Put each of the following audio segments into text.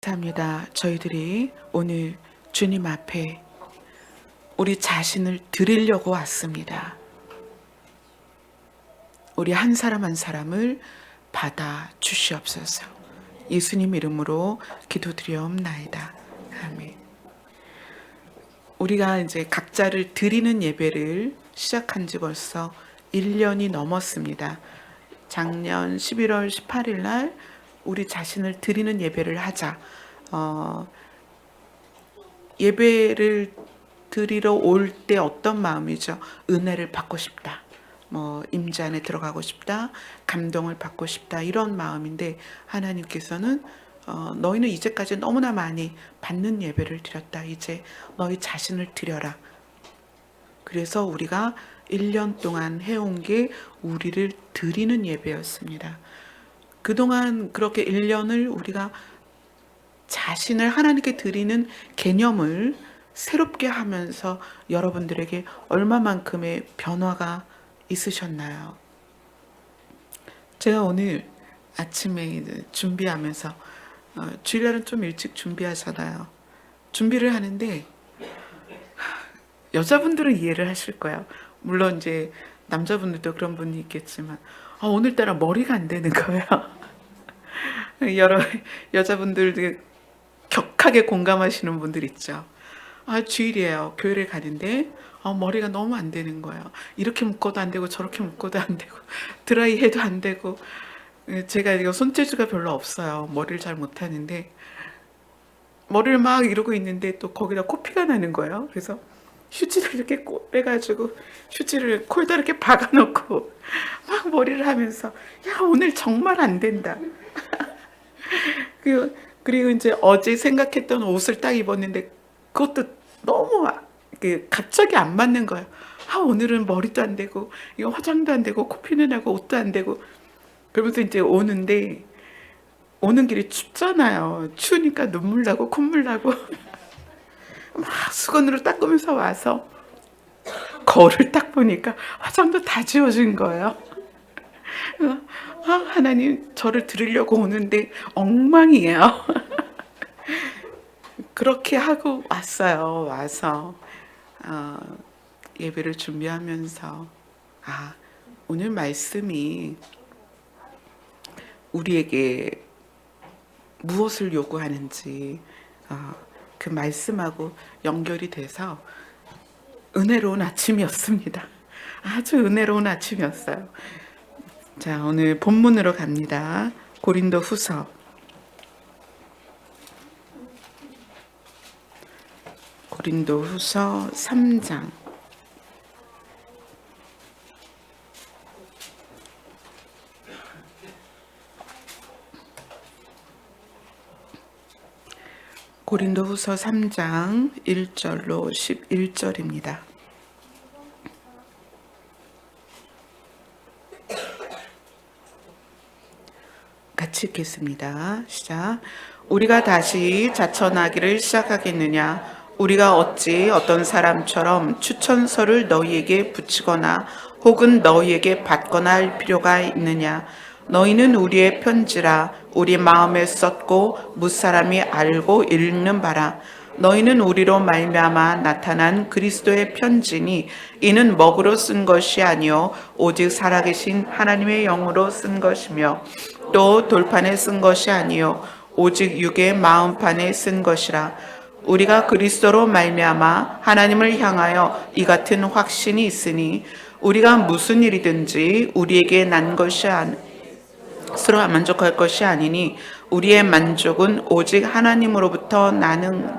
감사합니다. 저희들이 오늘 주님 앞에 우리 자신을 드리려고 왔습니다. 우리 한 사람 한 사람을 받아 주시옵소서. 예수님 이름으로 기도드리옵나이다. 아멘. 우리가 이제 각자를 드리는 예배를 시작한 지 벌써 1년이 넘었습니다. 작년 11월 18일 날 우리 자신을 드리는 예배를 하자. 예배를 드리러 올 때 어떤 마음이죠? 은혜를 받고 싶다. 임재 안에 들어가고 싶다. 감동을 받고 싶다. 이런 마음인데 하나님께서는 너희는 이제까지 너무나 많이 받는 예배를 드렸다. 이제 너희 자신을 드려라. 그래서 우리가 1년 동안 해온 게 우리를 드리는 예배였습니다. 그동안 그렇게 1년을 우리가 자신을 하나님께 드리는 개념을 새롭게 하면서 여러분들에게 얼마만큼의 변화가 있으셨나요? 제가 오늘 아침에 준비하면서 주일날은 좀 일찍 준비하잖아요. 준비를 하는데 여자분들은 이해를 하실 거예요. 물론 이제 남자분들도 그런 분이 있겠지만 오늘따라 머리가 안 되는 거예요. 여러 여자분들도 격하게 공감하시는 분들 있죠. 주일이에요. 교회를 가는데 머리가 너무 안 되는 거예요. 이렇게 묶어도 안 되고 저렇게 묶어도 안 되고 드라이 해도 안 되고. 제가 이거 손재주가 별로 없어요. 머리를 잘 못하는데 머리를 막 이러고 있는데 또 거기다 코피가 나는 거예요. 그래서 휴지를 이렇게 빼가지고 휴지를 코에다 이렇게 박아놓고 막 머리를 하면서 야 오늘 정말 안 된다. 그리고 이제 어제 생각했던 옷을 딱 입었는데 그것도 너무 갑자기 안 맞는 거예요. 오늘은 머리도 안 되고 이거 화장도 안 되고 코피는 나고 옷도 안 되고. 그러면서 이제 오는데 오는 길이 춥잖아요. 추우니까 눈물 나고 콧물 나고 막 수건으로 닦으면서 와서 거울을 딱 보니까 화장도 다 지워진 거예요. 하나님 저를 들으려고 오는데 엉망이에요. 그렇게 하고 왔어요. 와서 예배를 준비하면서 오늘 말씀이 우리에게 무엇을 요구하는지 그 말씀하고 연결이 돼서 은혜로운 아침이었습니다. 아주 은혜로운 아침이었어요. 자, 오늘 본문으로 갑니다. 고린도후서 3장 고린도후서 3장 1절로 11절입니다. 같이 읽겠습니다. 시작. 우리가 다시 자천하기를 시작하겠느냐? 우리가 어찌 어떤 사람처럼 추천서를 너희에게 붙이거나 혹은 너희에게 받거나 할 필요가 있느냐? 너희는 우리의 편지라 우리 마음에 썼고 무사람이 알고 읽는 바라. 너희는 우리로 말미암아 나타난 그리스도의 편지니 이는 먹으로 쓴 것이 아니요 오직 살아계신 하나님의 영으로 쓴 것이며 또 돌판에 쓴 것이 아니요 오직 육의 마음판에 쓴 것이라. 우리가 그리스도로 말미암아 하나님을 향하여 이 같은 확신이 있으니 우리가 무슨 일이든지 우리에게 난 것이 스스로 만족할 것이 아니니 우리의 만족은 오직 하나님으로부터 나는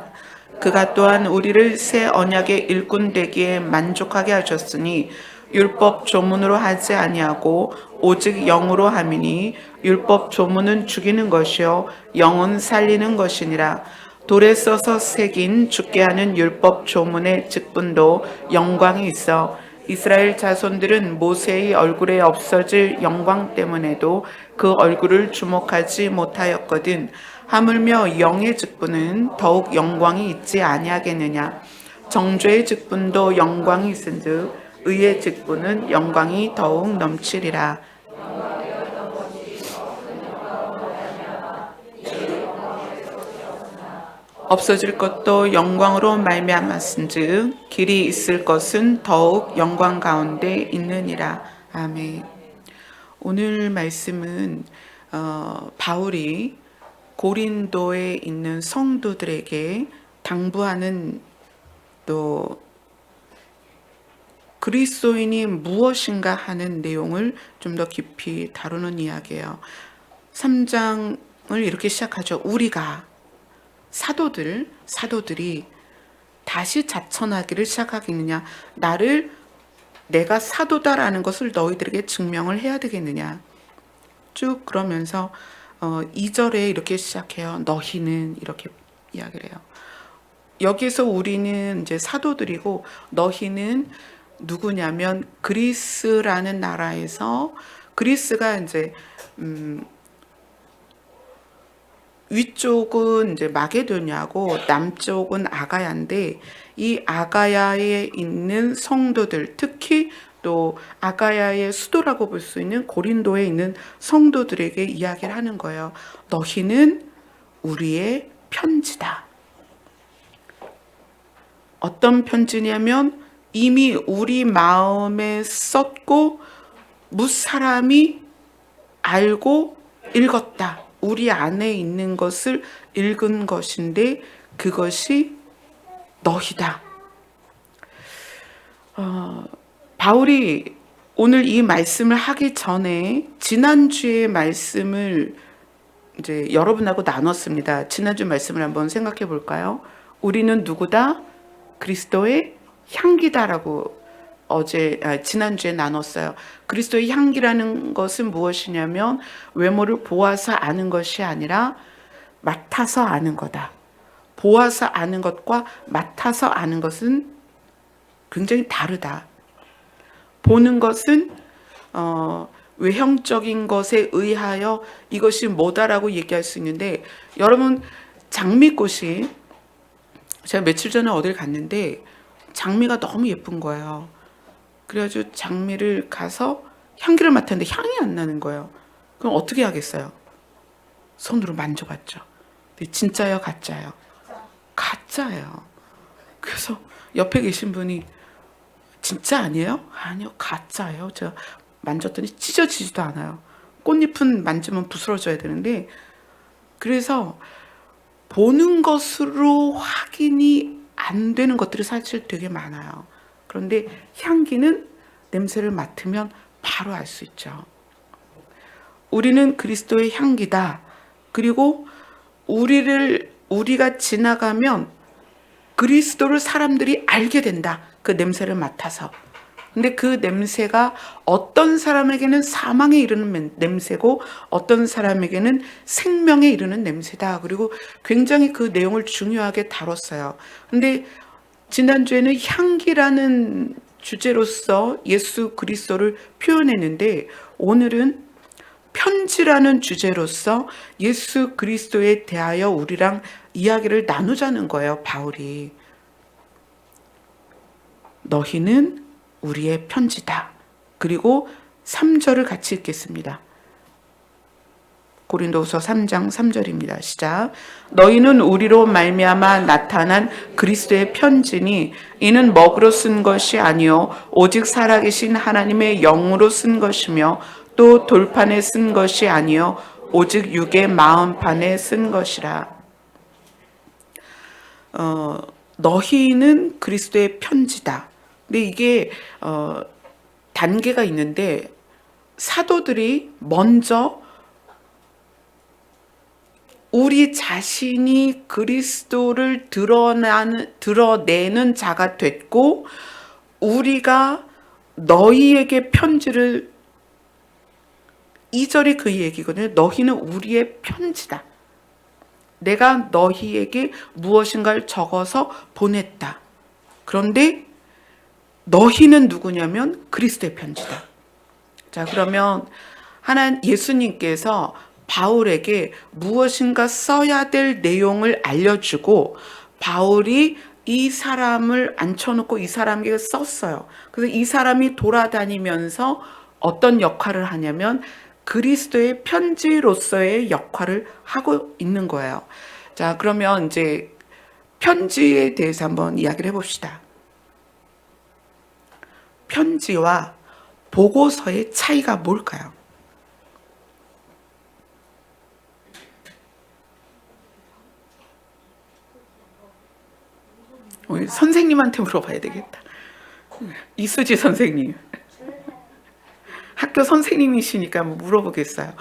그가 또한 우리를 새 언약의 일꾼 되기에 만족하게 하셨으니 율법 조문으로 하지 아니하고 오직 영으로 함이니 율법 조문은 죽이는 것이요 영은 살리는 것이니라. 돌에 써서 새긴 죽게 하는 율법 조문의 직분도 영광이 있어 이스라엘 자손들은 모세의 얼굴에 없어질 영광 때문에도 그 얼굴을 주목하지 못하였거든. 하물며 영의 직분은 더욱 영광이 있지 아니하겠느냐. 정죄의 직분도 영광이 있은즉 의의 직분은 영광이 더욱 넘치리라. 없어질 것도 영광으로 말미암았은즉 길이 있을 것은 더욱 영광 가운데 있느니라. 아멘. 오늘 말씀은 바울이 고린도에 있는 성도들에게 당부하는, 또 그리스도인이 무엇인가 하는 내용을 좀 더 깊이 다루는 이야기예요. 3장을 이렇게 시작하죠. 우리가 사도들이 다시 자천하기를 시작하겠느냐? 내가 사도다라는 것을 너희들에게 증명을 해야 되겠느냐? 쭉 그러면서 2절에 이렇게 시작해요. 너희는, 이렇게 이야기를 해요. 여기서 우리는 이제 사도들이고, 너희는 누구냐면 그리스라는 나라에서, 그리스가 이제 위쪽은 이제 마게도냐고 남쪽은 아가야인데, 이 아가야에 있는 성도들, 특히 또 아가야의 수도라고 볼 수 있는 고린도에 있는 성도들에게 이야기를 하는 거예요. 너희는 우리의 편지다. 어떤 편지냐면 이미 우리 마음에 썼고 무사람이 알고 읽었다. 우리 안에 있는 것을 읽은 것인데 그것이 너희다. 바울이 오늘 이 말씀을 하기 전에 지난주의 말씀을 이제 여러분하고 나눴습니다. 지난주 말씀을 한번 생각해 볼까요? 우리는 누구다? 그리스도의 향기다라고 지난주에 나눴어요. 그리스도의 향기라는 것은 무엇이냐면 외모를 보아서 아는 것이 아니라 맡아서 아는 거다. 보아서 아는 것과 맡아서 아는 것은 굉장히 다르다. 보는 것은 외형적인 것에 의하여 이것이 뭐다라고 얘기할 수 있는데, 여러분 장미꽃이, 제가 며칠 전에 어딜 갔는데 장미가 너무 예쁜 거예요. 그래가지고 장미를 가서 향기를 맡았는데 향이 안 나는 거예요. 그럼 어떻게 하겠어요? 손으로 만져봤죠. 근데 진짜예요, 가짜예요? 가짜예요. 그래서 옆에 계신 분이 진짜 아니에요? 아니요, 가짜예요. 제가 만졌더니 찢어지지도 않아요. 꽃잎은 만지면 부스러져야 되는데, 그래서 보는 것으로 확인이 안 되는 것들이 사실 되게 많아요. 그런데 향기는 냄새를 맡으면 바로 알 수 있죠. 우리는 그리스도의 향기다. 그리고 우리가 지나가면 그리스도를 사람들이 알게 된다. 그 냄새를 맡아서. 근데 그 냄새가 어떤 사람에게는 사망에 이르는 냄새고 어떤 사람에게는 생명에 이르는 냄새다. 그리고 굉장히 그 내용을 중요하게 다뤘어요. 근데 지난주에는 향기라는 주제로서 예수 그리스도를 표현했는데, 오늘은 편지라는 주제로서 예수 그리스도에 대하여 우리랑 이야기를 나누자는 거예요. 바울이 너희는 우리의 편지다. 그리고 3절을 같이 읽겠습니다. 고린도후서 3장 3절입니다. 시작. 너희는 우리로 말미암아 나타난 그리스도의 편지니 이는 먹으로 쓴 것이 아니요 오직 살아계신 하나님의 영으로 쓴 것이며 또 돌판에 쓴 것이 아니요 오직 육의 마음판에 쓴 것이라. 너희는 그리스도의 편지다. 근데 이게 단계가 있는데, 사도들이 먼저 우리 자신이 그리스도를 드러내는 자가 됐고, 우리가 너희에게 편지를, 2절이 그 얘기거든요. 너희는 우리의 편지다. 내가 너희에게 무엇인가를 적어서 보냈다. 그런데 너희는 누구냐면 그리스도의 편지다. 자, 그러면 예수님께서 바울에게 무엇인가 써야 될 내용을 알려주고, 바울이 이 사람을 앉혀놓고 이 사람에게 썼어요. 그래서 이 사람이 돌아다니면서 어떤 역할을 하냐면 그리스도의 편지로서의 역할을 하고 있는 거예요. 자, 그러면 이제 편지에 대해서 한번 이야기를 해봅시다. 편지와 보고서의 차이가 뭘까요? 선생님한테 물어봐야 되겠다. 이수지 선생님. 학교 선생님이시니까 한번 물어보겠어요.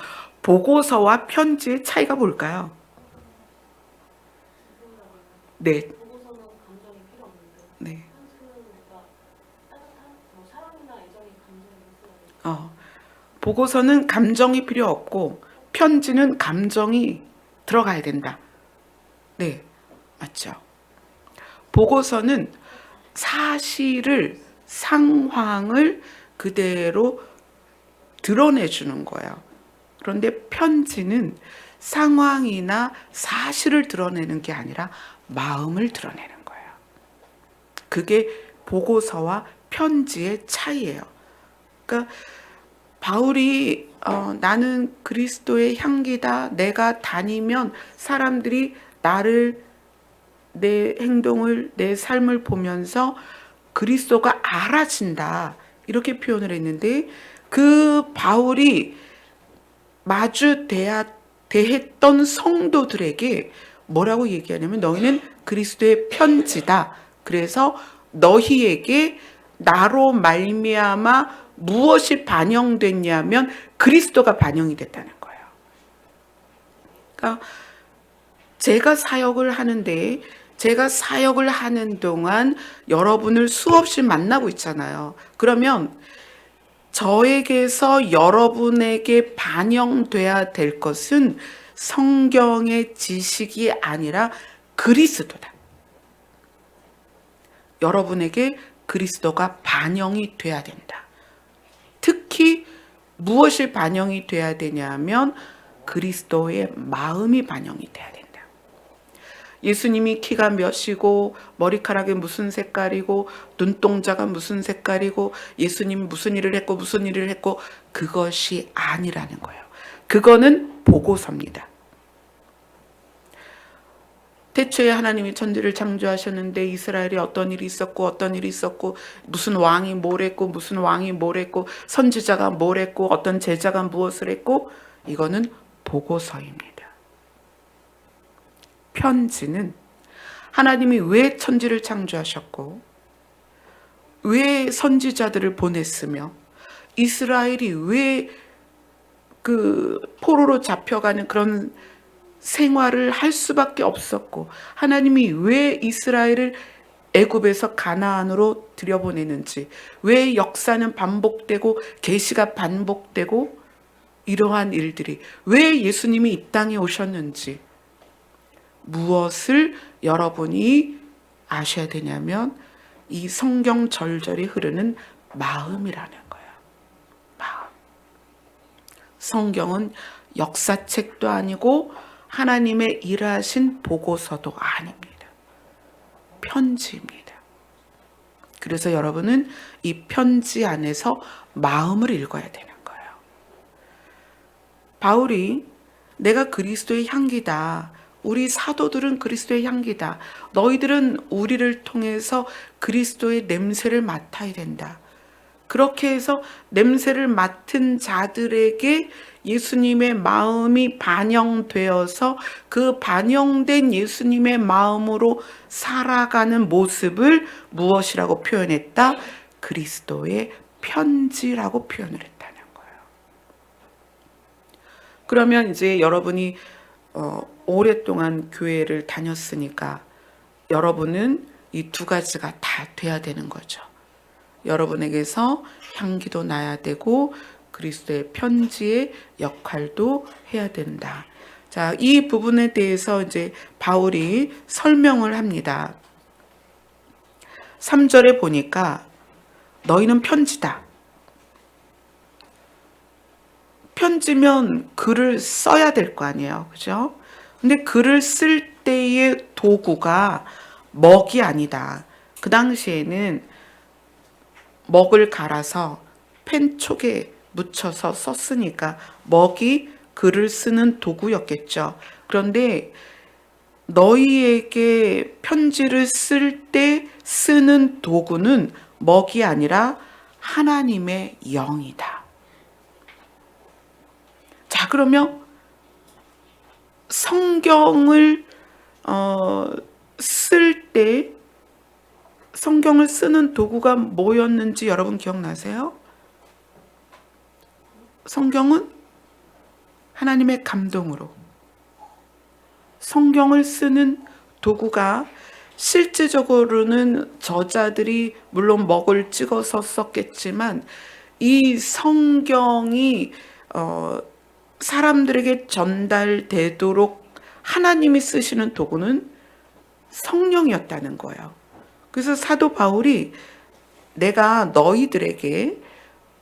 보고서와 편지의 차이가 뭘까요? 네. 네. 보고서는 감정이 필요 없고 편지는 감정이 들어가야 된다. 네, 맞죠. 보고서는 사실을, 상황을 그대로 드러내주는 거예요. 그런데 편지는 상황이나 사실을 드러내는 게 아니라 마음을 드러내는 거예요. 그게 보고서와 편지의 차이예요. 그러니까 바울이 나는 그리스도의 향기다. 내가 다니면 사람들이 나를, 내 행동을, 내 삶을 보면서 그리스도가 알아진다. 이렇게 표현을 했는데 그 바울이 대했던 성도들에게 뭐라고 얘기하냐면 너희는 그리스도의 편지다. 그래서 너희에게 나로 말미암아 무엇이 반영됐냐면 그리스도가 반영이 됐다는 거예요. 그러니까 제가 사역을 하는 동안 여러분을 수없이 만나고 있잖아요. 그러면 저에게서 여러분에게 반영돼야 될 것은 성경의 지식이 아니라 그리스도다. 여러분에게 그리스도가 반영이 돼야 된다. 특히 무엇이 반영이 돼야 되냐면 그리스도의 마음이 반영이 돼야 된다. 예수님이 키가 몇이고 머리카락이 무슨 색깔이고 눈동자가 무슨 색깔이고 예수님이 무슨 일을 했고 그것이 아니라는 거예요. 그거는 보고서입니다. 태초에 하나님이 천지를 창조하셨는데 이스라엘에 어떤 일이 있었고 무슨 왕이 뭘 했고 선지자가 뭘 했고 어떤 제자가 무엇을 했고 이거는 보고서입니다. 편지는 하나님이 왜 천지를 창조하셨고 왜 선지자들을 보냈으며 이스라엘이 왜 그 포로로 잡혀가는 그런 생활을 할 수밖에 없었고 하나님이 왜 이스라엘을 애굽에서 가나안으로 들여보내는지 왜 역사는 반복되고 계시가 반복되고 이러한 일들이 왜 예수님이 이 땅에 오셨는지 무엇을 여러분이 아셔야 되냐면 이 성경 절절히 흐르는 마음이라는 거예요. 마음. 성경은 역사책도 아니고 하나님의 일하신 보고서도 아닙니다. 편지입니다. 그래서 여러분은 이 편지 안에서 마음을 읽어야 되는 거예요. 바울이 내가 그리스도의 향기다. 우리 사도들은 그리스도의 향기다. 너희들은 우리를 통해서 그리스도의 냄새를 맡아야 된다. 그렇게 해서 냄새를 맡은 자들에게 예수님의 마음이 반영되어서 그 반영된 예수님의 마음으로 살아가는 모습을 무엇이라고 표현했다? 그리스도의 편지라고 표현을 했다는 거예요. 그러면 이제 여러분이 오랫동안 교회를 다녔으니까 여러분은 이 두 가지가 다 돼야 되는 거죠. 여러분에게서 향기도 나야 되고 그리스도의 편지의 역할도 해야 된다. 자, 이 부분에 대해서 이제 바울이 설명을 합니다. 3절에 보니까 너희는 편지다. 편지면 글을 써야 될 거 아니에요. 그죠? 근데 글을 쓸 때의 도구가 먹이 아니다. 그 당시에는 먹을 갈아서 펜촉에 묻혀서 썼으니까 먹이 글을 쓰는 도구였겠죠. 그런데 너희에게 편지를 쓸 때 쓰는 도구는 먹이 아니라 하나님의 영이다. 자, 그러면 성경을 쓸 때 성경을 쓰는 도구가 뭐였는지 여러분 기억나세요? 성경은 하나님의 감동으로, 성경을 쓰는 도구가 실제적으로는 저자들이 물론 먹을 찍어서 썼겠지만 이 성경이 사람들에게 전달되도록 하나님이 쓰시는 도구는 성령이었다는 거예요. 그래서 사도 바울이 내가 너희들에게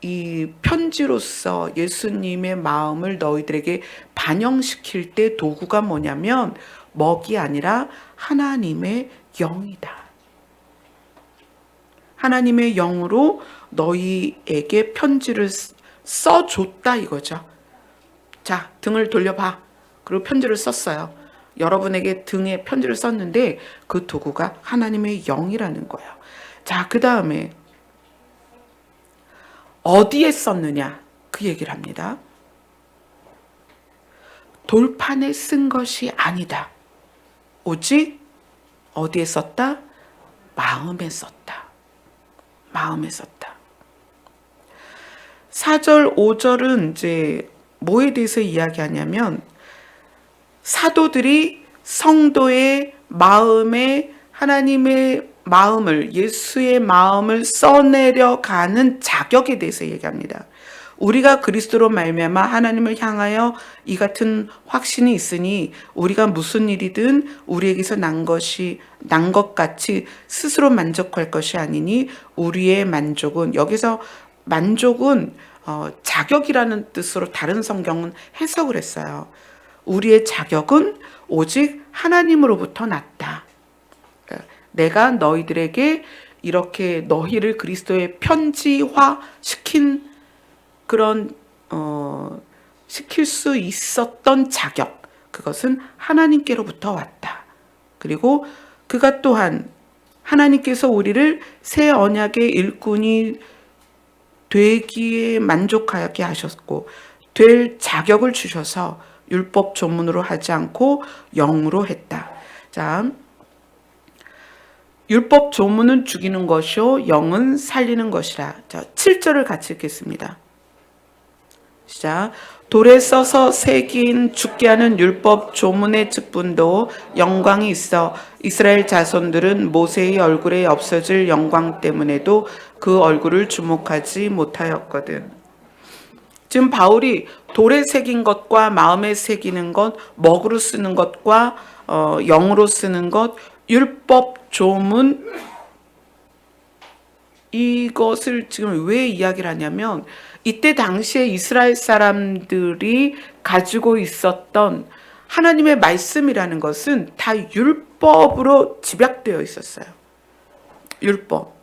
이 편지로서 예수님의 마음을 너희들에게 반영시킬 때 도구가 뭐냐면 먹이 아니라 하나님의 영이다. 하나님의 영으로 너희에게 편지를 써줬다 이거죠. 자, 등을 돌려봐. 그리고 편지를 썼어요. 여러분에게 등에 편지를 썼는데 그 도구가 하나님의 영이라는 거예요. 자, 그 다음에 어디에 썼느냐 그 얘기를 합니다. 돌판에 쓴 것이 아니다. 오직 어디에 썼다? 마음에 썼다. 마음에 썼다. 4절, 5절은 이제 뭐에 대해서 이야기하냐면 사도들이 성도의 마음에 하나님의 마음을, 예수의 마음을 써내려가는 자격에 대해서 얘기합니다. 우리가 그리스도로 말미암아 하나님을 향하여 이 같은 확신이 있으니 우리가 무슨 일이든 우리에게서 난 것 같이 스스로 만족할 것이 아니니 우리의 만족은, 여기서 만족은 자격이라는 뜻으로 다른 성경은 해석을 했어요. 우리의 자격은 오직 하나님으로부터 났다. 내가 너희들에게 이렇게 너희를 그리스도의 편지화 시킨 그런 시킬 수 있었던 자격, 그것은 하나님께로부터 왔다. 그리고 그가 또한 하나님께서 우리를 새 언약의 일꾼이 되기에 만족하게 하셨고 될 자격을 주셔서 율법 조문으로 하지 않고 영으로 했다. 자, 율법 조문은 죽이는 것이요 영은 살리는 것이라. 자, 7절을 같이 읽겠습니다. 시작. 돌에 써서 새긴 죽게 하는 율법 조문의 직분도 영광이 있어 이스라엘 자손들은 모세의 얼굴에 없어질 영광 때문에도 그 얼굴을 주목하지 못하였거든. 지금 바울이 돌에 새긴 것과 마음에 새기는 것, 먹으로 쓰는 것과 영으로 쓰는 것, 율법 조문, 이것을 지금 왜 이야기를 하냐면 이때 당시에 이스라엘 사람들이 가지고 있었던 하나님의 말씀이라는 것은 다 율법으로 집약되어 있었어요. 율법.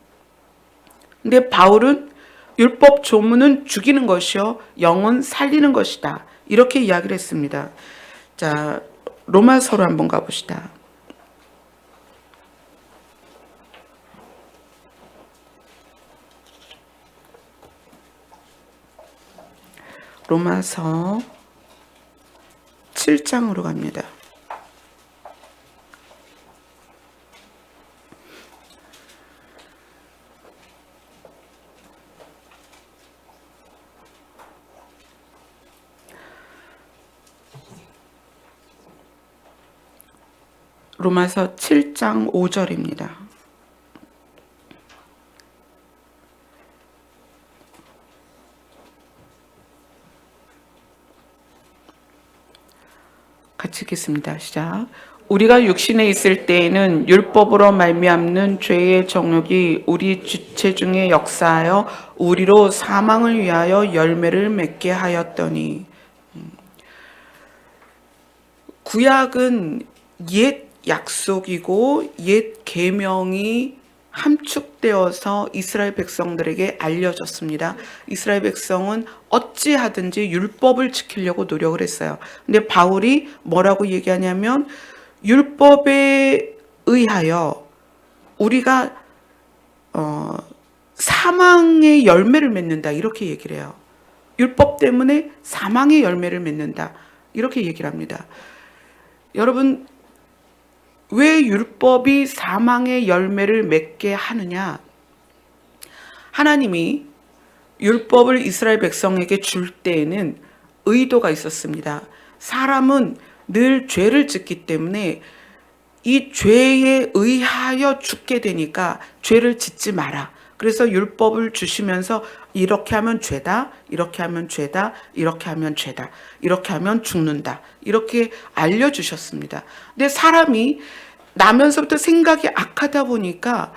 근데 바울은 율법 조문은 죽이는 것이요 영은 살리는 것이다. 이렇게 이야기를 했습니다. 자, 로마서로 한번 가봅시다. 로마서 7장으로 갑니다. 로마서 7장 5절입니다. 같이 읽겠습니다. 시작. 우리가 육신에 있을 때에는 율법으로 말미암는 죄의 정욕이 우리 주체 중에 역사하여 우리로 사망을 위하여 열매를 맺게 하였더니. 구약은 옛 약속이고 옛 계명이 함축되어서 이스라엘 백성들에게 알려졌습니다. 이스라엘 백성은 어찌하든지 율법을 지키려고 노력을 했어요. 근데 바울이 뭐라고 얘기하냐면 율법에 의하여 우리가 사망의 열매를 맺는다 이렇게 얘기를 해요. 율법 때문에 사망의 열매를 맺는다 이렇게 얘기를 합니다. 여러분, 왜 율법이 사망의 열매를 맺게 하느냐? 하나님이 율법을 이스라엘 백성에게 줄 때에는 의도가 있었습니다. 사람은 늘 죄를 짓기 때문에 이 죄에 의하여 죽게 되니까 죄를 짓지 마라. 그래서 율법을 주시면서 이렇게 하면 죄다, 이렇게 하면 죄다, 이렇게 하면 죄다, 이렇게 하면 죽는다. 이렇게 알려주셨습니다. 근데 사람이 나면서부터 생각이 악하다 보니까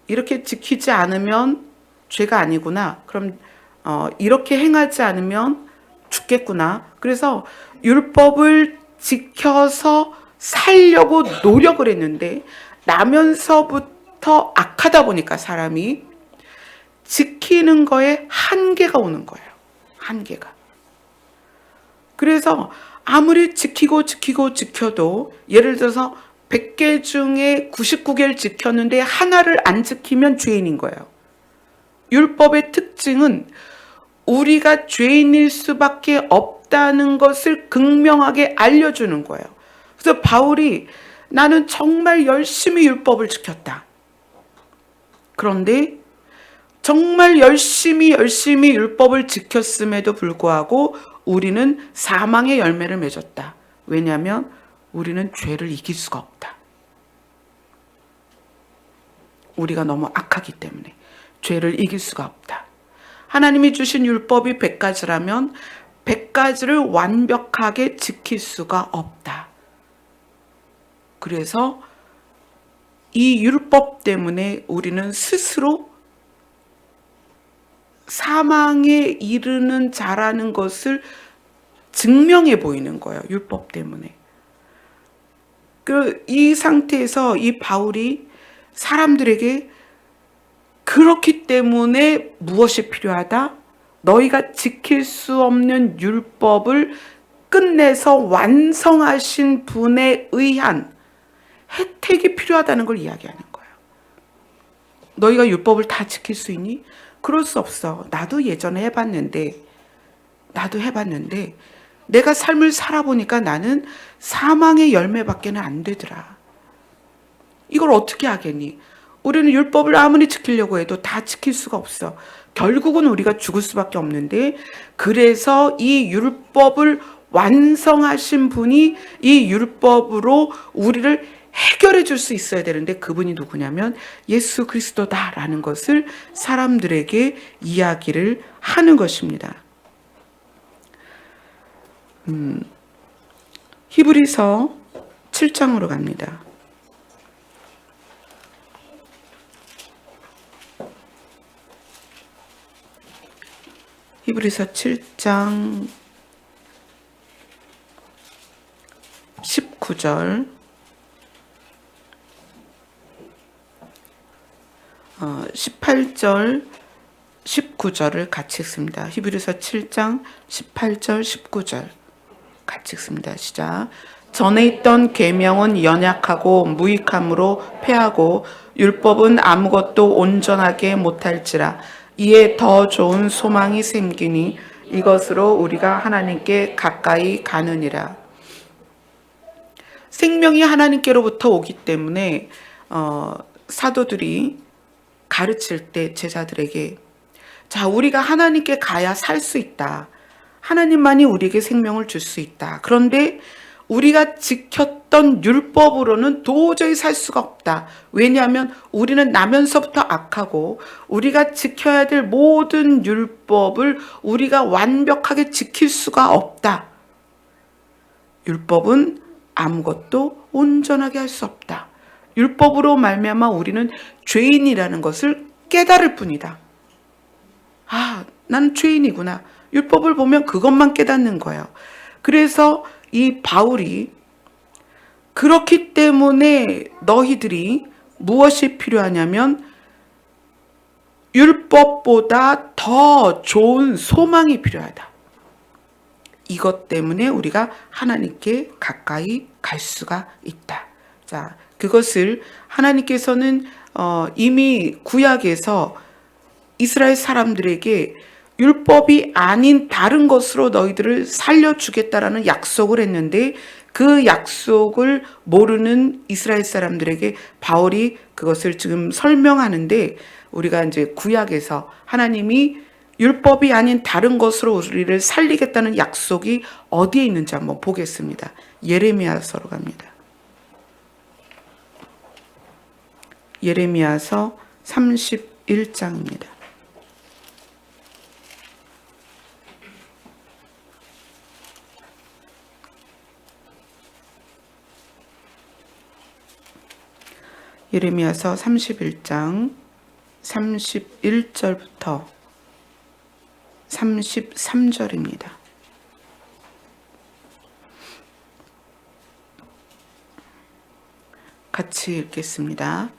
이렇게 지키지 않으면 죄가 아니구나. 그럼 이렇게 행하지 않으면 죽겠구나. 그래서 율법을 지켜서 살려고 노력을 했는데 나면서부터 악하다 보니까 사람이 지키는 거에 한계가 오는 거예요. 한계가. 그래서 아무리 지켜도 예를 들어서 100개 중에 99개를 지켰는데 하나를 안 지키면 죄인인 거예요. 율법의 특징은 우리가 죄인일 수밖에 없다는 것을 극명하게 알려주는 거예요. 그래서 바울이 나는 정말 열심히 율법을 지켰다. 그런데 정말 열심히 율법을 지켰음에도 불구하고 우리는 사망의 열매를 맺었다. 왜냐하면 우리는 죄를 이길 수가 없다. 우리가 너무 악하기 때문에 죄를 이길 수가 없다. 하나님이 주신 율법이 100가지라면 100가지를 완벽하게 지킬 수가 없다. 그래서 이 율법 때문에 우리는 스스로 사망에 이르는 자라는 것을 증명해 보이는 거예요. 율법 때문에. 이 상태에서 이 바울이 사람들에게 그렇기 때문에 무엇이 필요하다? 너희가 지킬 수 없는 율법을 끝내서 완성하신 분에 의한 혜택이 필요하다는 걸 이야기하는 거예요. 너희가 율법을 다 지킬 수 있니? 그럴 수 없어. 나도 예전에 해봤는데 내가 삶을 살아보니까 나는 사망의 열매밖에는 안 되더라. 이걸 어떻게 하겠니? 우리는 율법을 아무리 지키려고 해도 다 지킬 수가 없어. 결국은 우리가 죽을 수밖에 없는데, 그래서 이 율법을 완성하신 분이 이 율법으로 우리를 해결해 줄 수 있어야 되는데 그분이 누구냐면 예수 그리스도다라는 것을 사람들에게 이야기를 하는 것입니다. 히브리서 7장으로 갑니다. 히브리서 7장 19절 18절 19절을 같이 읽습니다. 히브리서 7장 18절 19절 같이 읽습니다. 시작. 전에 있던 계명은 연약하고 무익함으로 패하고 율법은 아무것도 온전하게 못할지라 이에 더 좋은 소망이 생기니 이것으로 우리가 하나님께 가까이 가느니라. 생명이 하나님께로부터 오기 때문에 사도들이 가르칠 때 제자들에게 자, 우리가 하나님께 가야 살 수 있다. 하나님만이 우리에게 생명을 줄 수 있다. 그런데 우리가 지켰던 율법으로는 도저히 살 수가 없다. 왜냐하면 우리는 나면서부터 악하고 우리가 지켜야 될 모든 율법을 우리가 완벽하게 지킬 수가 없다. 율법은 아무것도 온전하게 할 수 없다. 율법으로 말미암아 우리는 죄인이라는 것을 깨달을 뿐이다. 아, 난 죄인이구나. 율법을 보면 그것만 깨닫는 거예요. 그래서 이 바울이 그렇기 때문에 너희들이 무엇이 필요하냐면 율법보다 더 좋은 소망이 필요하다. 이것 때문에 우리가 하나님께 가까이 갈 수가 있다. 자, 그것을 하나님께서는 이미 구약에서 이스라엘 사람들에게 율법이 아닌 다른 것으로 너희들을 살려주겠다라는 약속을 했는데, 그 약속을 모르는 이스라엘 사람들에게 바울이 그것을 지금 설명하는데, 우리가 이제 구약에서 하나님이 율법이 아닌 다른 것으로 우리를 살리겠다는 약속이 어디에 있는지 한번 보겠습니다. 예레미야서로 갑니다. 예레미야서 31장입니다. 예레미야서 31장 31절부터 33절입니다. 같이 읽겠습니다.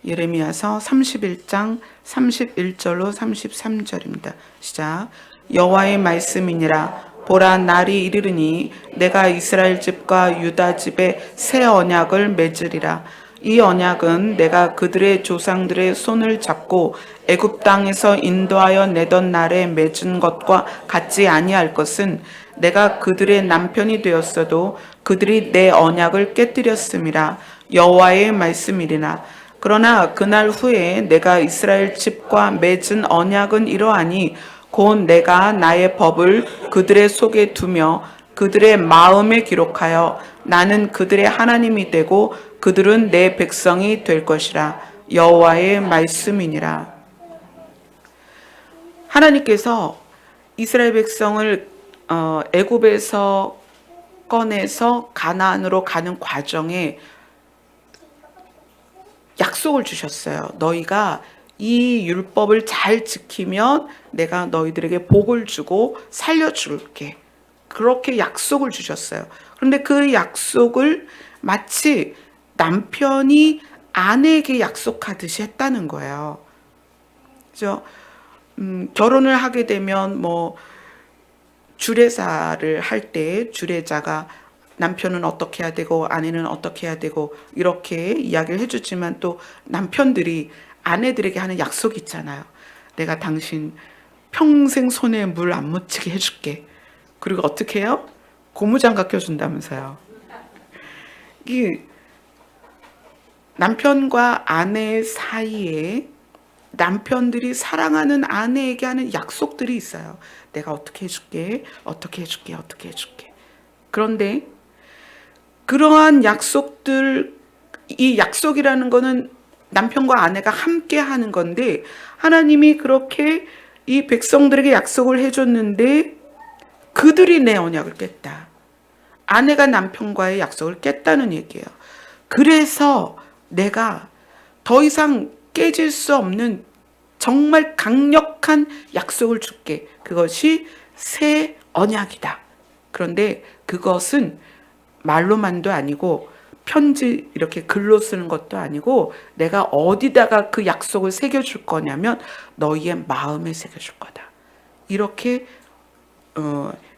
예레미야서 31장 31절로 33절입니다. 시작. 여호와의 말씀이니라. 보라, 날이 이르르니 내가 이스라엘 집과 유다 집에 새 언약을 맺으리라. 이 언약은 내가 그들의 조상들의 손을 잡고 애굽 땅에서 인도하여 내던 날에 맺은 것과 같지 아니할 것은, 내가 그들의 남편이 되었어도 그들이 내 언약을 깨뜨렸음이라. 여호와의 말씀이리라. 그러나 그날 후에 내가 이스라엘 집과 맺은 언약은 이러하니, 곧 내가 나의 법을 그들의 속에 두며 그들의 마음에 기록하여 나는 그들의 하나님이 되고 그들은 내 백성이 될 것이라. 여호와의 말씀이니라. 하나님께서 이스라엘 백성을 애굽에서 꺼내서 가나안으로 가는 과정에 약속을 주셨어요. 너희가 이 율법을 잘 지키면 내가 너희들에게 복을 주고 살려줄게. 그렇게 약속을 주셨어요. 그런데 그 약속을 마치 남편이 아내에게 약속하듯이 했다는 거예요. 그죠? 결혼을 하게 되면 주례사를 할 때 주례자가 남편은 어떻게 해야 되고 아내는 어떻게 해야 되고 이렇게 이야기를 해주지만, 또 남편들이 아내들에게 하는 약속이 있잖아요. 내가 당신 평생 손에 물 안 묻히게 해줄게. 그리고 어떻게 해요? 고무장갑 껴준다면서요. 이 남편과 아내 사이에 남편들이 사랑하는 아내에게 하는 약속들이 있어요. 내가 어떻게 해줄게, 어떻게 해줄게, 어떻게 해줄게. 그런데 그러한 약속들, 이 약속이라는 거는 남편과 아내가 함께 하는 건데, 하나님이 그렇게 이 백성들에게 약속을 해줬는데 그들이 내 언약을 깼다. 아내가 남편과의 약속을 깼다는 얘기예요. 그래서 내가 더 이상 깨질 수 없는 정말 강력한 약속을 줄게. 그것이 새 언약이다. 그런데 그것은 말로만도 아니고 편지 이렇게 글로 쓰는 것도 아니고, 내가 어디다가 그 약속을 새겨줄 거냐면 너희의 마음에 새겨줄 거다. 이렇게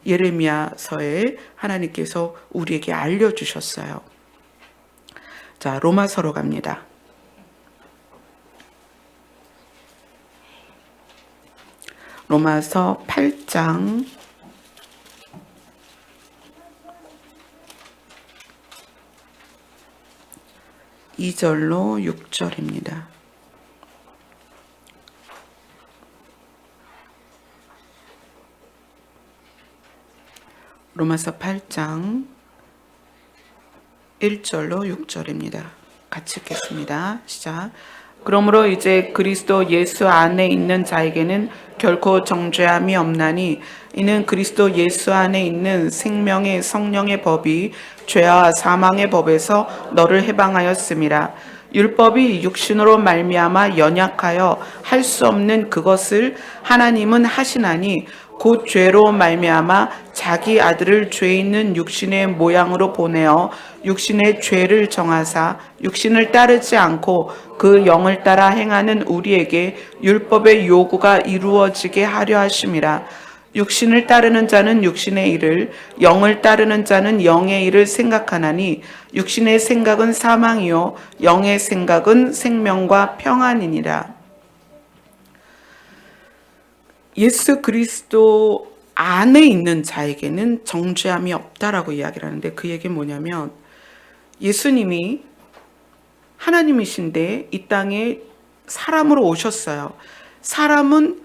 예레미야서에 하나님께서 우리에게 알려주셨어요. 자, 로마서로 갑니다. 로마서 8장 2절로 6절입니다. 로마서 8장 1절로 6절입니다. 같이 읽겠습니다. 시작. 그러므로 이제 그리스도 예수 안에 있는 자에게는 결코 정죄함이 없나니, 이는 그리스도 예수 안에 있는 생명의 성령의 법이 죄와 사망의 법에서 너를 해방하였음이라. 율법이 육신으로 말미암아 연약하여 할 수 없는 그것을 하나님은 하시나니, 곧 죄로 말미암아 자기 아들을 죄 있는 육신의 모양으로 보내어 육신의 죄를 정하사 육신을 따르지 않고 그 영을 따라 행하는 우리에게 율법의 요구가 이루어지게 하려 하심이라. 육신을 따르는 자는 육신의 일을, 영을 따르는 자는 영의 일을 생각하나니 육신의 생각은 사망이요 영의 생각은 생명과 평안이니라. 예수 그리스도 안에 있는 자에게는 정죄함이 없다라고 이야기를 하는데, 그 얘기는 뭐냐면 예수님이 하나님이신데 이 땅에 사람으로 오셨어요. 사람은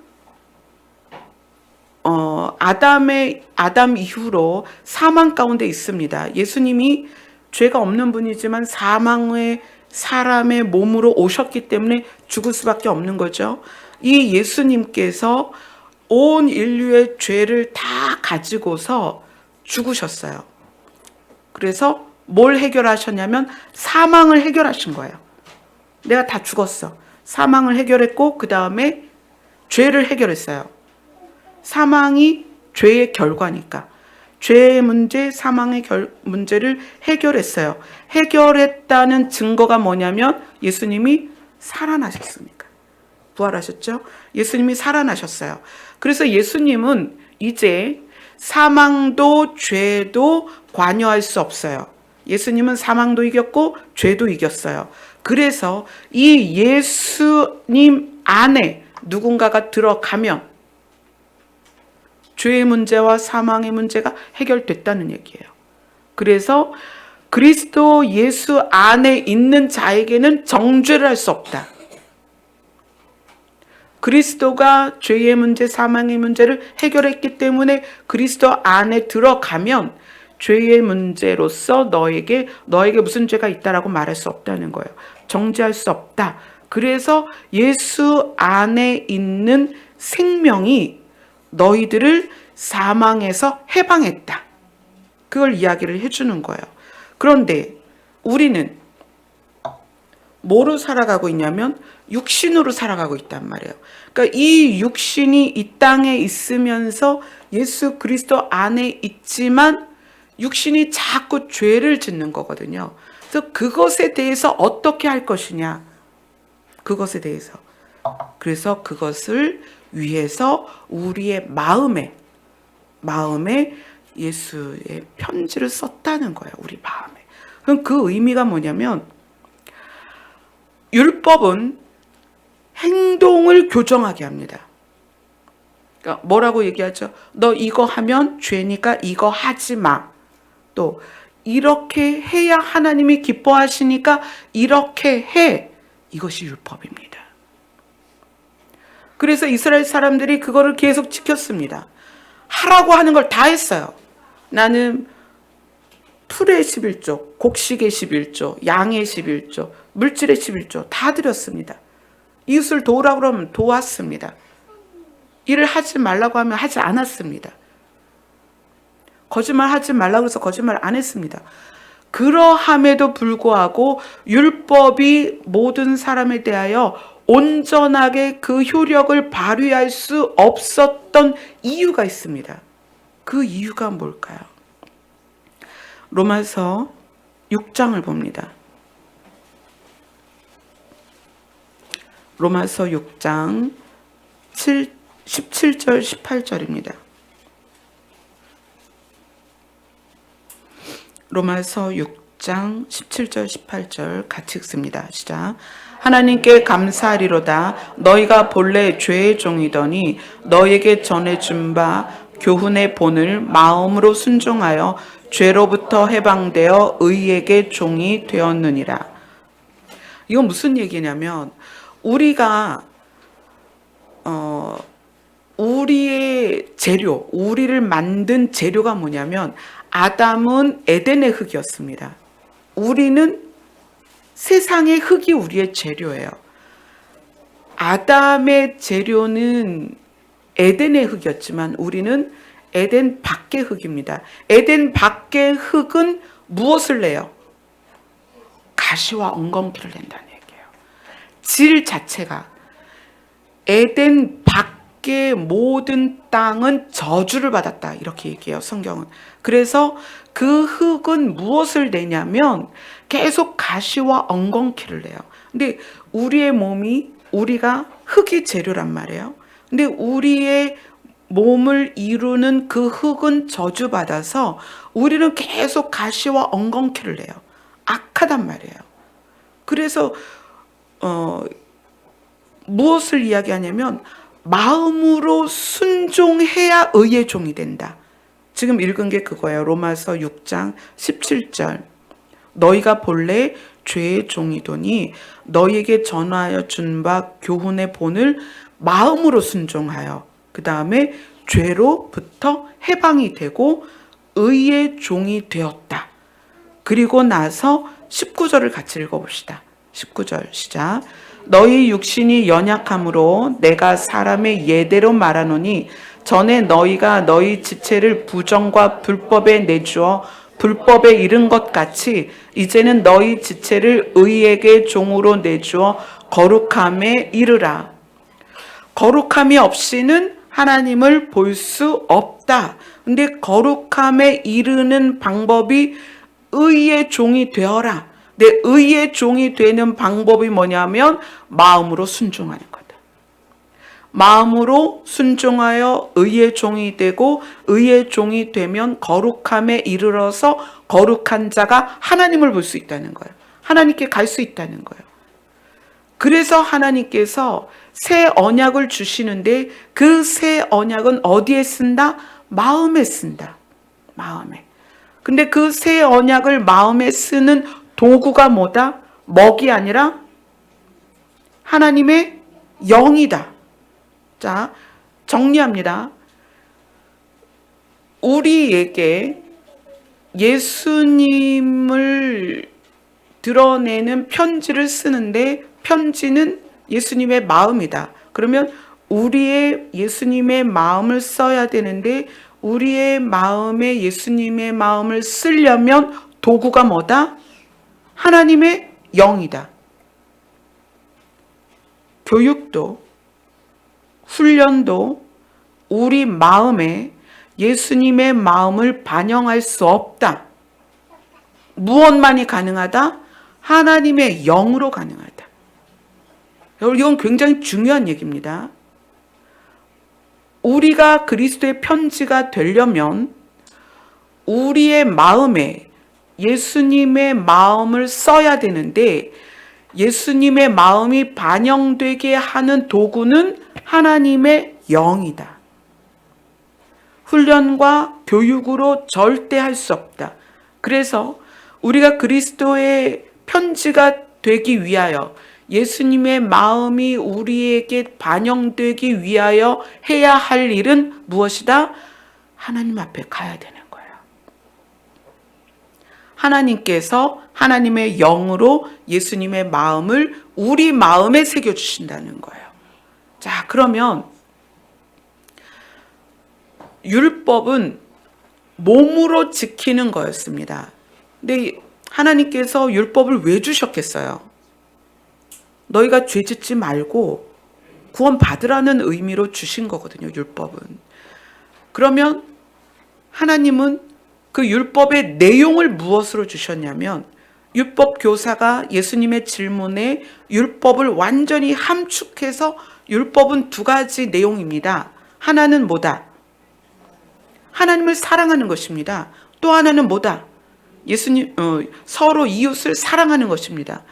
아담 이후로 사망 가운데 있습니다. 예수님이 죄가 없는 분이지만 사망의 사람의 몸으로 오셨기 때문에 죽을 수밖에 없는 거죠. 이 예수님께서 온 인류의 죄를 다 가지고서 죽으셨어요. 그래서 뭘 해결하셨냐면 사망을 해결하신 거예요. 내가 다 죽었어. 사망을 해결했고 그 다음에 죄를 해결했어요. 사망이 죄의 결과니까 죄의 문제, 사망의 문제를 해결했어요. 해결했다는 증거가 뭐냐면 예수님이 살아나셨으니까. 부활하셨죠? 예수님이 살아나셨어요. 그래서 예수님은 이제 사망도 죄도 관여할 수 없어요. 예수님은 사망도 이겼고 죄도 이겼어요. 그래서 이 예수님 안에 누군가가 들어가면 죄의 문제와 사망의 문제가 해결됐다는 얘기예요. 그래서 그리스도 예수 안에 있는 자에게는 정죄를 할 수 없다. 그리스도가 죄의 문제, 사망의 문제를 해결했기 때문에 그리스도 안에 들어가면 죄의 문제로서 너에게 무슨 죄가 있다라고 말할 수 없다는 거예요. 정죄할 수 없다. 그래서 예수 안에 있는 생명이 너희들을 사망에서 해방했다. 그걸 이야기를 해주는 거예요. 그런데 우리는 뭐로 살아가고 있냐면 육신으로 살아가고 있단 말이에요. 그러니까 이 육신이 이 땅에 있으면서 예수 그리스도 안에 있지만 육신이 자꾸 죄를 짓는 거거든요. 그래서 그것에 대해서 어떻게 할 것이냐. 그것에 대해서. 그래서 그것을 위해서 우리의 마음에 예수의 편지를 썼다는 거예요. 우리 마음에. 그럼 그 의미가 뭐냐면 율법은 행동을 교정하게 합니다. 그러니까 뭐라고 얘기하죠? 너 이거 하면 죄니까 이거 하지 마. 또 이렇게 해야 하나님이 기뻐하시니까 이렇게 해. 이것이 율법입니다. 그래서 이스라엘 사람들이 그거를 계속 지켰습니다. 하라고 하는 걸 다 했어요. 나는 풀의 11조, 곡식의 11조, 양의 11조, 물질의 11조 다 드렸습니다. 이웃을 도우라고 그러면 도왔습니다. 일을 하지 말라고 하면 하지 않았습니다. 거짓말 하지 말라고 해서 거짓말 안 했습니다. 그러함에도 불구하고 율법이 모든 사람에 대하여 온전하게 그 효력을 발휘할 수 없었던 이유가 있습니다. 그 이유가 뭘까요? 로마서 6장을 봅니다. 로마서 6장 17절 18절입니다. 로마서 6장 17절 18절 같이 읽습니다. 시작. 하나님께 감사하리로다. 너희가 본래 죄의 종이더니 너희에게 전해준 바 교훈의 본을 마음으로 순종하여 죄로부터 해방되어 의에게 종이 되었느니라. 이건 무슨 얘기냐면 우리가 우리의 재료, 우리를 만든 재료가 뭐냐면 아담은 에덴의 흙이었습니다. 우리는 세상의 흙이 우리의 재료예요. 아담의 재료는 에덴의 흙이었지만 우리는 에덴 밖의 흙입니다. 에덴 밖의 흙은 무엇을 내요? 가시와 엉겅퀴를 낸다는 얘기예요. 질 자체가 에덴 밖의 모든 땅은 저주를 받았다 이렇게 얘기해요. 성경은. 그래서 그 흙은 무엇을 내냐면 계속 가시와 엉겅퀴를 내요. 근데 우리의 몸이 우리가 흙이 재료란 말이에요. 근데 우리의 몸을 이루는 그 흙은 저주받아서 우리는 계속 가시와 엉겅퀴를 내요. 악하단 말이에요. 그래서 무엇을 이야기하냐면 마음으로 순종해야 의의 종이 된다. 지금 읽은 게 그거예요. 로마서 6장 17절. 너희가 본래 죄의 종이더니 너희에게 전하여 준 바 교훈의 본을 마음으로 순종하여 그 다음에 죄로부터 해방이 되고 의의 종이 되었다. 그리고 나서 19절을 같이 읽어봅시다. 19절 시작. 너희 육신이 연약함으로 내가 사람의 예대로 말하노니 전에 너희가 너희 지체를 부정과 불법에 내주어 불법에 이른 것 같이 이제는 너희 지체를 의에게 종으로 내주어 거룩함에 이르라. 거룩함이 없이는 하나님을 볼 수 없다. 근데 거룩함에 이르는 방법이 의의 종이 되어라. 내 의의 종이 되는 방법이 뭐냐면 마음으로 순종하는 거다. 마음으로 순종하여 의의 종이 되고 의의 종이 되면 거룩함에 이르러서 거룩한 자가 하나님을 볼 수 있다는 거예요. 하나님께 갈 수 있다는 거예요. 그래서 하나님께서 새 언약을 주시는데 그 새 언약은 어디에 쓴다? 마음에 쓴다. 마음에. 근데 그 새 언약을 마음에 쓰는 도구가 뭐다? 먹이 아니라 하나님의 영이다. 자, 정리합니다. 우리에게 예수님을 드러내는 편지를 쓰는데 편지는 예수님의 마음이다. 그러면 우리의 예수님의 마음을 써야 되는데 우리의 마음에 예수님의 마음을 쓰려면 도구가 뭐다? 하나님의 영이다. 교육도 훈련도 우리 마음에 예수님의 마음을 반영할 수 없다. 무엇만이 가능하다? 하나님의 영으로 가능하다. 여러분, 이건 굉장히 중요한 얘기입니다. 우리가 그리스도의 편지가 되려면 우리의 마음에 예수님의 마음을 써야 되는데 예수님의 마음이 반영되게 하는 도구는 하나님의 영이다. 훈련과 교육으로 절대 할 수 없다. 그래서 우리가 그리스도의 편지가 되기 위하여 예수님의 마음이 우리에게 반영되기 위하여 해야 할 일은 무엇이다? 하나님 앞에 가야 되는 거예요. 하나님께서 하나님의 영으로 예수님의 마음을 우리 마음에 새겨주신다는 거예요. 자, 그러면 율법은 몸으로 지키는 거였습니다. 근데 하나님께서 율법을 왜 주셨겠어요? 너희가 죄 짓지 말고 구원 받으라는 의미로 주신 거거든요, 율법은. 그러면 하나님은 그 율법의 내용을 무엇으로 주셨냐면 율법 교사가 예수님의 질문에 율법을 완전히 함축해서 율법은 두 가지 내용입니다. 하나는 뭐다? 하나님을 사랑하는 것입니다. 또 하나는 뭐다? 서로 이웃을 사랑하는 것입니다.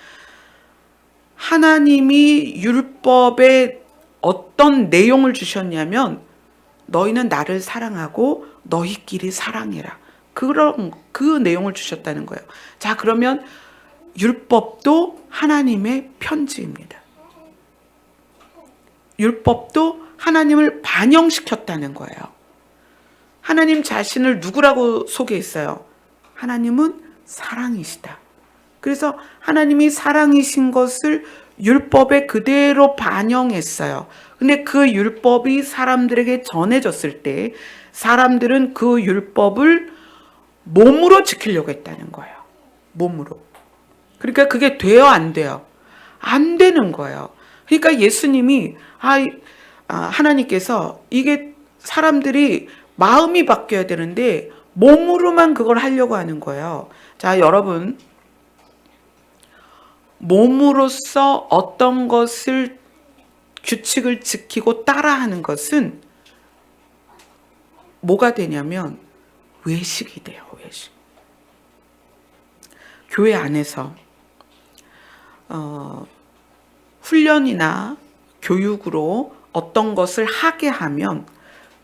하나님이 율법에 어떤 내용을 주셨냐면 너희는 나를 사랑하고 너희끼리 사랑해라. 그런 그 내용을 주셨다는 거예요. 자, 그러면 율법도 하나님의 편지입니다. 율법도 하나님을 반영시켰다는 거예요. 하나님 자신을 누구라고 소개했어요? 하나님은 사랑이시다. 그래서 하나님이 사랑이신 것을 율법에 그대로 반영했어요. 근데 그 율법이 사람들에게 전해졌을 때 사람들은 그 율법을 몸으로 지키려고 했다는 거예요. 몸으로. 그러니까 그게 돼요, 안 돼요? 안 되는 거예요. 그러니까 예수님이 하나님께서 이게 사람들이 마음이 바뀌어야 되는데 몸으로만 그걸 하려고 하는 거예요. 자, 여러분, 몸으로서 어떤 것을 규칙을 지키고 따라하는 것은 뭐가 되냐면 외식이 돼요. 외식. 교회 안에서 훈련이나 교육으로 어떤 것을 하게 하면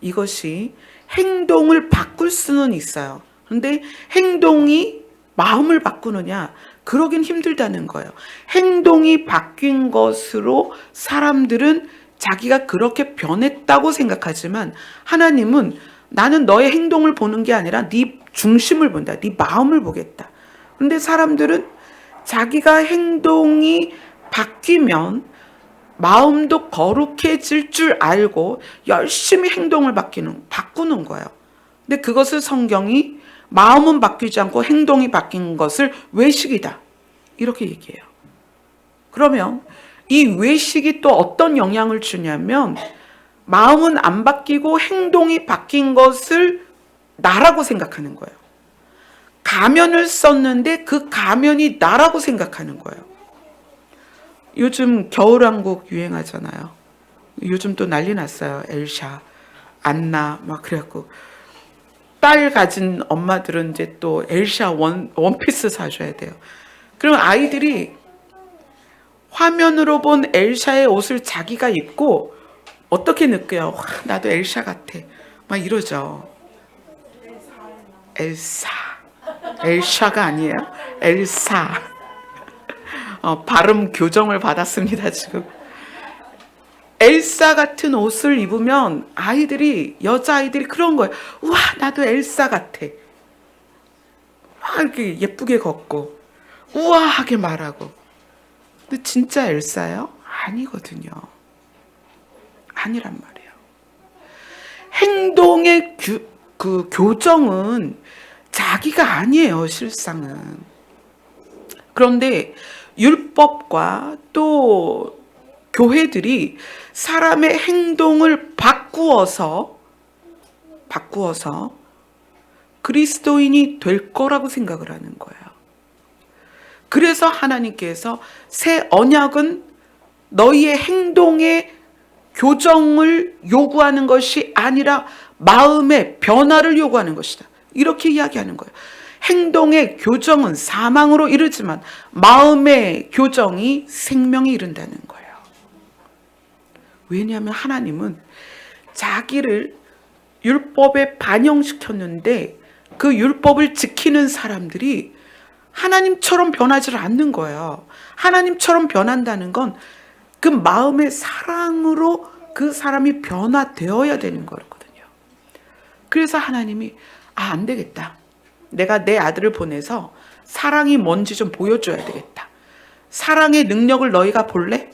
이것이 행동을 바꿀 수는 있어요. 그런데 행동이 마음을 바꾸느냐? 그러긴 힘들다는 거예요. 행동이 바뀐 것으로 사람들은 자기가 그렇게 변했다고 생각하지만 하나님은 나는 너의 행동을 보는 게 아니라 네 중심을 본다. 네 마음을 보겠다. 그런데 사람들은 자기가 행동이 바뀌면 마음도 거룩해질 줄 알고 열심히 행동을 바꾸는 거예요. 근데 그것을 성경이 마음은 바뀌지 않고 행동이 바뀐 것을 외식이다. 이렇게 얘기해요. 그러면 이 외식이 또 어떤 영향을 주냐면 마음은 안 바뀌고 행동이 바뀐 것을 나라고 생각하는 거예요. 가면을 썼는데 그 가면이 나라고 생각하는 거예요. 요즘 겨울왕국 유행하잖아요. 요즘 또 난리 났어요. 엘샤, 안나 막 그래갖고 딸 가진 엄마들은 이제 또 엘샤 원피스 사줘야 돼요. 그럼 아이들이 화면으로 본 엘샤의 옷을 자기가 입고 어떻게 느껴요? 와, 나도 엘샤 같아. 막 이러죠. 엘사. 엘샤가 아니에요. 엘사. 발음 교정을 받았습니다, 지금. 엘사 같은 옷을 입으면 여자아이들이 그런 거예요. 우와, 나도 엘사 같아. 막 이렇게 예쁘게 걷고, 우아하게 말하고. 근데 진짜 엘사예요? 아니거든요. 아니란 말이에요. 행동의 교정은 자기가 아니에요, 실상은. 그런데 율법과 또 교회들이 사람의 행동을 바꾸어서 그리스도인이 될 거라고 생각을 하는 거예요. 그래서 하나님께서 새 언약은 너희의 행동의 교정을 요구하는 것이 아니라 마음의 변화를 요구하는 것이다. 이렇게 이야기하는 거예요. 행동의 교정은 사망으로 이르지만 마음의 교정이 생명에 이른다는 거예요. 왜냐하면 하나님은 자기를 율법에 반영시켰는데 그 율법을 지키는 사람들이 하나님처럼 변하지 않는 거예요. 하나님처럼 변한다는 건 그 마음의 사랑으로 그 사람이 변화되어야 되는 거거든요. 그래서 하나님이 안 되겠다. 내가 내 아들을 보내서 사랑이 뭔지 좀 보여줘야 되겠다. 사랑의 능력을 너희가 볼래?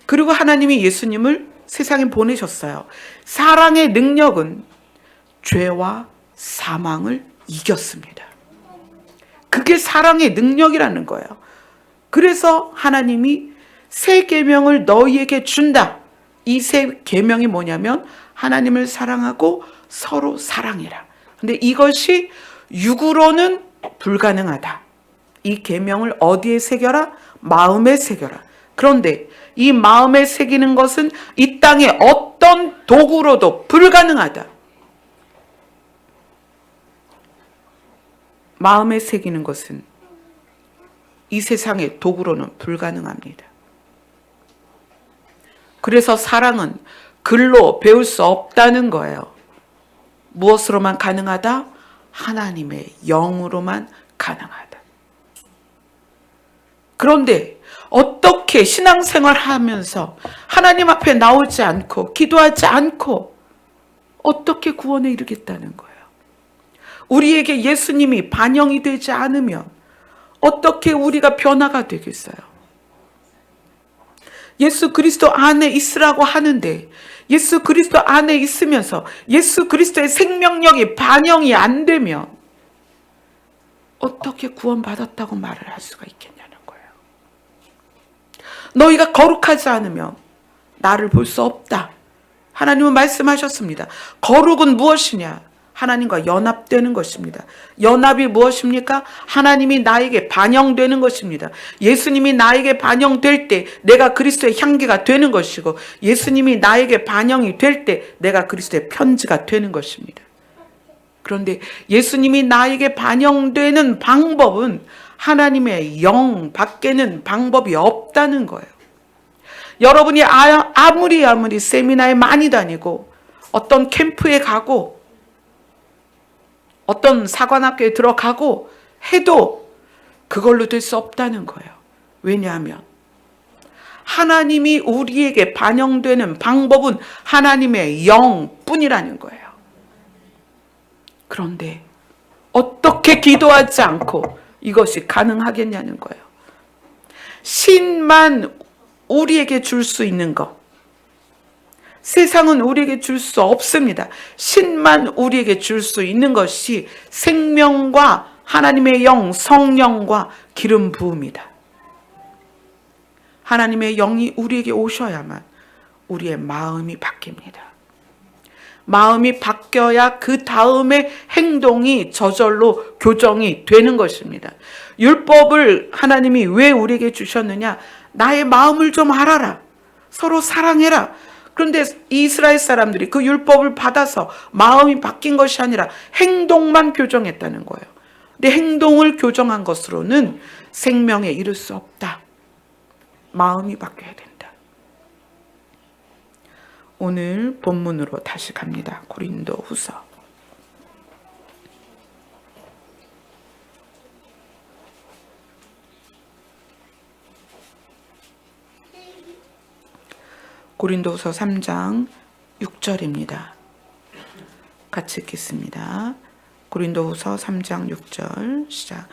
그리고 하나님이 예수님을 세상에 보내셨어요. 사랑의 능력은 죄와 사망을 이겼습니다. 그게 사랑의 능력이라는 거예요. 그래서 하나님이 새 계명을 너희에게 준다. 이 새 계명이 뭐냐면 하나님을 사랑하고 서로 사랑해라. 근데 이것이 육으로는 불가능하다. 이 계명을 어디에 새겨라? 마음에 새겨라. 그런데 이 마음에 새기는 것은 이 땅의 어떤 도구로도 불가능하다. 마음에 새기는 것은 이 세상의 도구로는 불가능합니다. 그래서 사랑은 글로 배울 수 없다는 거예요. 무엇으로만 가능하다? 하나님의 영으로만 가능하다. 그런데 어떻게 신앙생활 하면서 하나님 앞에 나오지 않고 기도하지 않고 어떻게 구원에 이르겠다는 거예요? 우리에게 예수님이 반영이 되지 않으면 어떻게 우리가 변화가 되겠어요? 예수 그리스도 안에 있으라고 하는데 예수 그리스도 안에 있으면서 예수 그리스도의 생명력이 반영이 안 되면 어떻게 구원받았다고 말을 할 수가 있겠냐는 거예요. 너희가 거룩하지 않으면 나를 볼 수 없다. 하나님은 말씀하셨습니다. 거룩은 무엇이냐? 하나님과 연합되는 것입니다. 연합이 무엇입니까? 하나님이 나에게 반영되는 것입니다. 예수님이 나에게 반영될 때 내가 그리스도의 향기가 되는 것이고 예수님이 나에게 반영이 될 때 내가 그리스도의 편지가 되는 것입니다. 그런데 예수님이 나에게 반영되는 방법은 하나님의 영 밖에는 방법이 없다는 거예요. 여러분이 아무리 세미나에 많이 다니고 어떤 캠프에 가고 어떤 사관학교에 들어가고 해도 그걸로 될 수 없다는 거예요. 왜냐하면 하나님이 우리에게 반영되는 방법은 하나님의 영뿐이라는 거예요. 그런데 어떻게 기도하지 않고 이것이 가능하겠냐는 거예요. 신만 우리에게 줄 수 있는 것, 세상은 우리에게 줄 수 없습니다. 신만 우리에게 줄 수 있는 것이 생명과 하나님의 영, 성령과 기름 부음이다. 하나님의 영이 우리에게 오셔야만 우리의 마음이 바뀝니다. 마음이 바뀌어야 그 다음에 행동이 저절로 교정이 되는 것입니다. 율법을 하나님이 왜 우리에게 주셨느냐? 나의 마음을 좀 알아라. 서로 사랑해라. 그런데 이스라엘 사람들이 그 율법을 받아서 마음이 바뀐 것이 아니라 행동만 교정했다는 거예요. 근데 행동을 교정한 것으로는 생명에 이를 수 없다. 마음이 바뀌어야 된다. 오늘 본문으로 다시 갑니다. 고린도후서. 고린도후서 3장 6절입니다. 같이 읽겠습니다. 고린도후서 3장 6절 시작.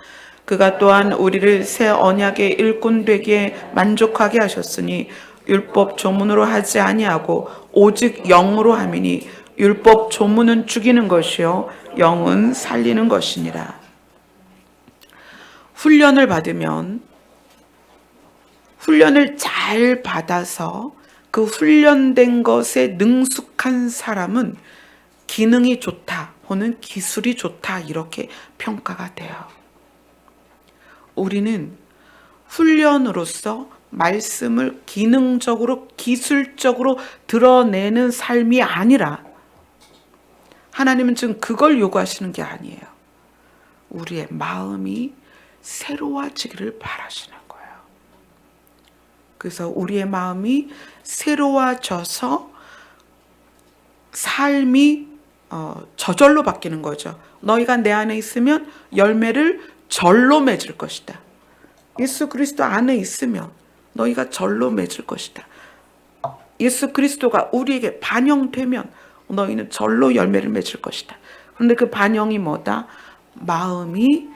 그가 또한 우리를 새 언약의 일꾼 되기에 만족하게 하셨으니 율법 조문으로 하지 아니하고 오직 영으로 함이니 율법 조문은 죽이는 것이요 영은 살리는 것이니라. 훈련을 받으면 훈련을 잘 받아서 그 훈련된 것에 능숙한 사람은 기능이 좋다 혹은 기술이 좋다 이렇게 평가가 돼요. 우리는 훈련으로서 말씀을 기능적으로 기술적으로 드러내는 삶이 아니라 하나님은 지금 그걸 요구하시는 게 아니에요. 우리의 마음이 새로워지기를 바라시는 거예요. 그래서 우리의 마음이 새로워져서 삶이 저절로 바뀌는 거죠. 너희가 내 안에 있으면 열매를 절로 맺을 것이다. 예수 그리스도 안에 있으면 너희가 절로 맺을 것이다. 예수 그리스도가 우리에게 반영되면 너희는 절로 열매를 맺을 것이다. 그런데 그 반영이 뭐다? 마음이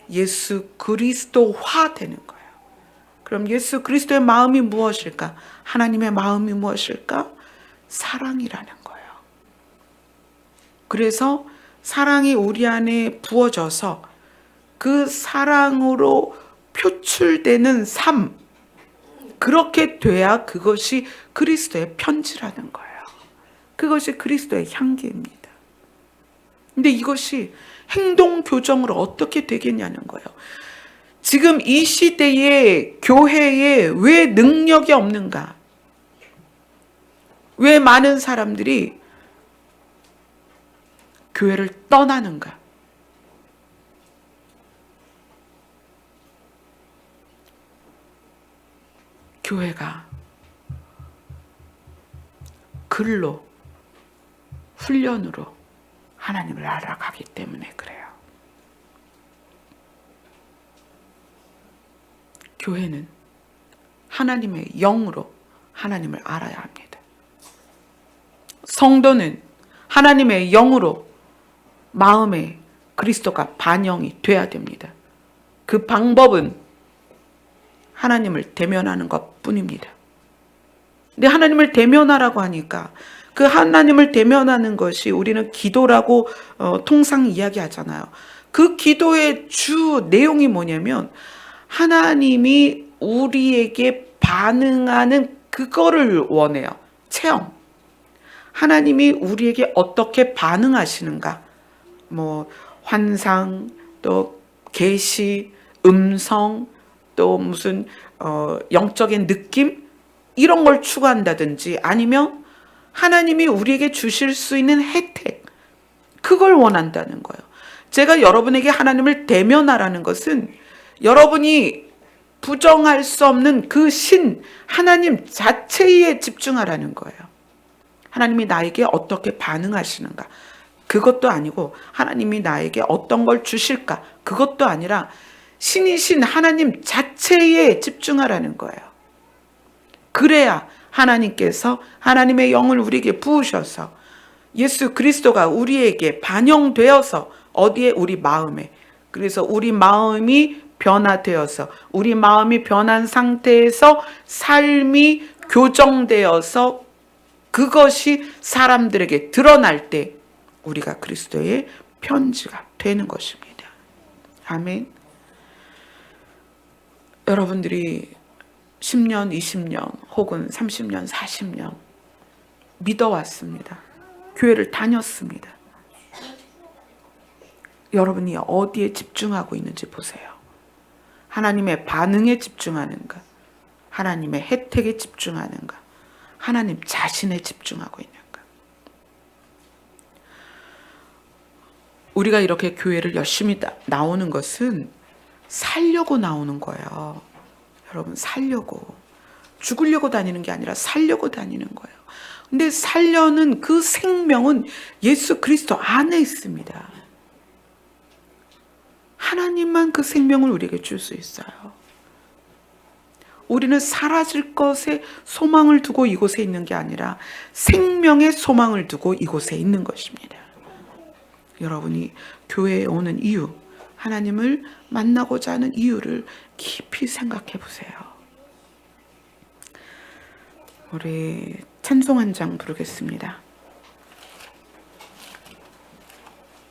예수 그리스도화 되는 거예요. 그럼 예수 그리스도의 마음이 무엇일까? 하나님의 마음이 무엇일까? 사랑이라는 거예요. 그래서 사랑이 우리 안에 부어져서 그 사랑으로 표출되는 삶, 그렇게 돼야 그것이 그리스도의 편지라는 거예요. 그것이 그리스도의 향기입니다. 근데 이것이 행동 교정으로 어떻게 되겠냐는 거예요. 지금 이 시대의 교회에 왜 능력이 없는가? 왜 많은 사람들이 교회를 떠나는가? 교회가 글로, 훈련으로 하나님을 알아가기 때문에 그래요. 교회는 하나님의 영으로 하나님을 알아야 합니다. 성도는 하나님의 영으로 마음에 그리스도가 반영이 돼야 됩니다. 그 방법은 하나님을 대면하는 것뿐입니다. 근데 하나님을 대면하라고 하니까 그 하나님을 대면하는 것이 우리는 기도라고 통상 이야기하잖아요. 그 기도의 주 내용이 뭐냐면 하나님이 우리에게 반응하는 그거를 원해요. 체험. 하나님이 우리에게 어떻게 반응하시는가? 뭐 환상, 또 계시, 음성, 또 무슨 영적인 느낌 이런 걸 추구한다든지 아니면 하나님이 우리에게 주실 수 있는 혜택 그걸 원한다는 거예요. 제가 여러분에게 하나님을 대면하라는 것은 여러분이 부정할 수 없는 그 신, 하나님 자체에 집중하라는 거예요. 하나님이 나에게 어떻게 반응하시는가? 그것도 아니고 하나님이 나에게 어떤 걸 주실까? 그것도 아니라 신이신 하나님 자체에 집중하라는 거예요. 그래야 하나님께서 하나님의 영을 우리에게 부으셔서 예수 그리스도가 우리에게 반영되어서 어디에? 우리 마음에. 그래서 우리 마음이 변화되어서 우리 마음이 변한 상태에서 삶이 교정되어서 그것이 사람들에게 드러날 때 우리가 그리스도의 편지가 되는 것입니다. 아멘. 여러분들이 10년, 20년 혹은 30년, 40년 믿어왔습니다. 교회를 다녔습니다. 여러분이 어디에 집중하고 있는지 보세요. 하나님의 반응에 집중하는가? 하나님의 혜택에 집중하는가? 하나님 자신에 집중하고 있는가? 우리가 이렇게 교회를 열심히 나오는 것은 살려고 나오는 거예요. 여러분, 살려고. 죽으려고 다니는 게 아니라 살려고 다니는 거예요. 근데 살려는 그 생명은 예수 그리스도 안에 있습니다. 하나님만 그 생명을 우리에게 줄 수 있어요. 우리는 사라질 것에 소망을 두고 이곳에 있는 게 아니라 생명의 소망을 두고 이곳에 있는 것입니다. 여러분이 교회에 오는 이유, 하나님을 만나고자 하는 이유를 깊이 생각해 보세요. 우리 찬송 한 장 부르겠습니다.